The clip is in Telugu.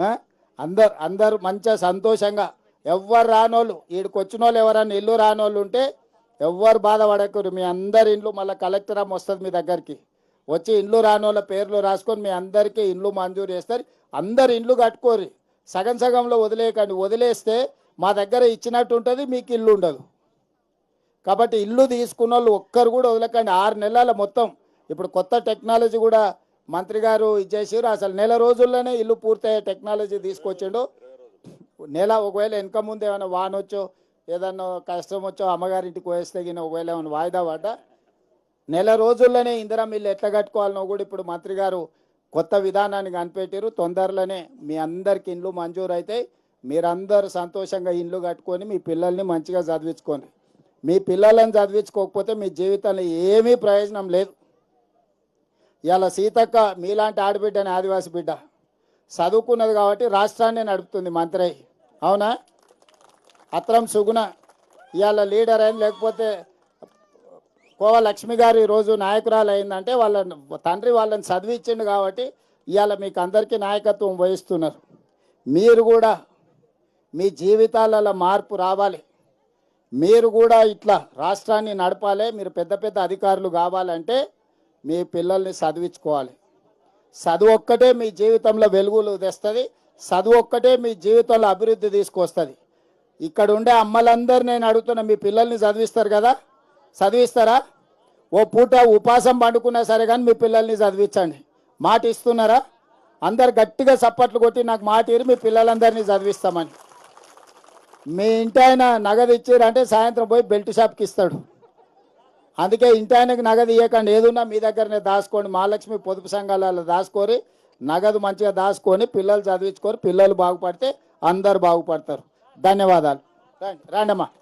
ఆ? అందరు మంచిగా సంతోషంగా ఎవ్వరు రానోళ్ళు ఈడికి వచ్చిన వాళ్ళు ఎవరన్నా ఇల్లు రానోళ్ళు ఉంటే ఎవ్వరు బాధపడకూరు. మీ అందరి ఇండ్లు మళ్ళీ కలెక్టర్ అమ్మ వస్తుంది మీ దగ్గరికి వచ్చి ఇండ్లు రానోళ్ళ పేర్లు రాసుకొని మీ అందరికీ ఇండ్లు మంజూరు చేస్తారు. అందరు ఇండ్లు కట్టుకోరు, సగం సగంలో వదిలేయకండి. వదిలేస్తే మా దగ్గర ఇచ్చినట్టు ఉంటుంది, మీకు ఇల్లు ఉండదు. కాబట్టి ఇల్లు తీసుకున్న వాళ్ళు ఒక్కరు కూడా వదలకండి. 6 నెలల మొత్తం ఇప్పుడు కొత్త టెక్నాలజీ కూడా మంత్రి గారు ఇచ్చేసారు. అసలు నెల రోజుల్లోనే ఇల్లు పూర్తయ్యే టెక్నాలజీ తీసుకొచ్చిండు. నెల ఒకవేళ వెనక ముందు ఏమైనా వాన వచ్చో ఏదన్నా కష్టం వచ్చో అమ్మగారింటికి పోయేస్తే గిన ఒకవేళ ఏమైనా వాయిదా పడ్డా నెల రోజుల్లోనే ఇందిరా మిల్లు ఎట్లా కట్టుకోవాలనో కూడా ఇప్పుడు మంత్రి గారు కొత్త విధానాన్ని కనిపెట్టారు. తొందరలోనే మీ అందరికి ఇండ్లు మంజూరు అయితే మీరందరూ సంతోషంగా ఇండ్లు కట్టుకొని మీ పిల్లల్ని మంచిగా చదివించుకోండి. మీ పిల్లలను చదివించుకోకపోతే మీ జీవితంలో ఏమీ ప్రయోజనం లేదు. ఇవాళ సీతక్క మీలాంటి ఆడబిడ్డని ఆదివాసి బిడ్డ చదువుకున్నది కాబట్టి రాష్ట్రాన్ని నడుపుతుంది మంత్రి. అవునా? అత్రం సుగుణ ఇవాళ లీడర్ అయింది, లేకపోతే కోవ లక్ష్మి గారు ఈరోజు నాయకురాలు అయిందంటే వాళ్ళ తండ్రి వాళ్ళని చదివించిండు కాబట్టి ఇవాళ మీకు అందరికీ నాయకత్వం వహిస్తున్నారు. మీరు కూడా మీ జీవితాలలో మార్పు రావాలి. మీరు కూడా ఇట్లా రాష్ట్రాన్ని నడపాలి. మీరు పెద్ద పెద్ద అధికారులు కావాలంటే మీ పిల్లల్ని చదివించుకోవాలి. చదువు ఒక్కటే మీ జీవితంలో వెలుగులు తెస్తుంది. చదువు ఒక్కటే మీ జీవితంలో అభివృద్ధి తీసుకొస్తుంది. ఇక్కడ ఉండే అమ్మలందరూ నేను అడుగుతున్నా, మీ పిల్లల్ని చదివిస్తారు కదా? చదివిస్తారా? ఓ పూట ఉపాసం పండుకున్నా సరే కానీ మీ పిల్లల్ని చదివించండి. మాట ఇస్తున్నారా? అందరు గట్టిగా చప్పట్లు కొట్టి నాకు మాట ఇరి మీ పిల్లలందరినీ చదివిస్తామని. మీ ఇంటి ఆయన నగదు ఇచ్చారంటే సాయంత్రం పోయి బెల్ట్ షాప్కి ఇస్తాడు. అందుకే ఇంటి ఆయనకి నగదు ఇవ్వకండి, ఏదున్నా మీ దగ్గరనే దాచుకోండి. మహాలక్ష్మి పొదుపు సంఘాలలో దాచుకొని నగదు మంచిగా దాచుకొని పిల్లలు చదివించుకొని పిల్లలు బాగుపడితే అందరు బాగుపడతారు. ధన్యవాదాలు. రండి అమ్మా.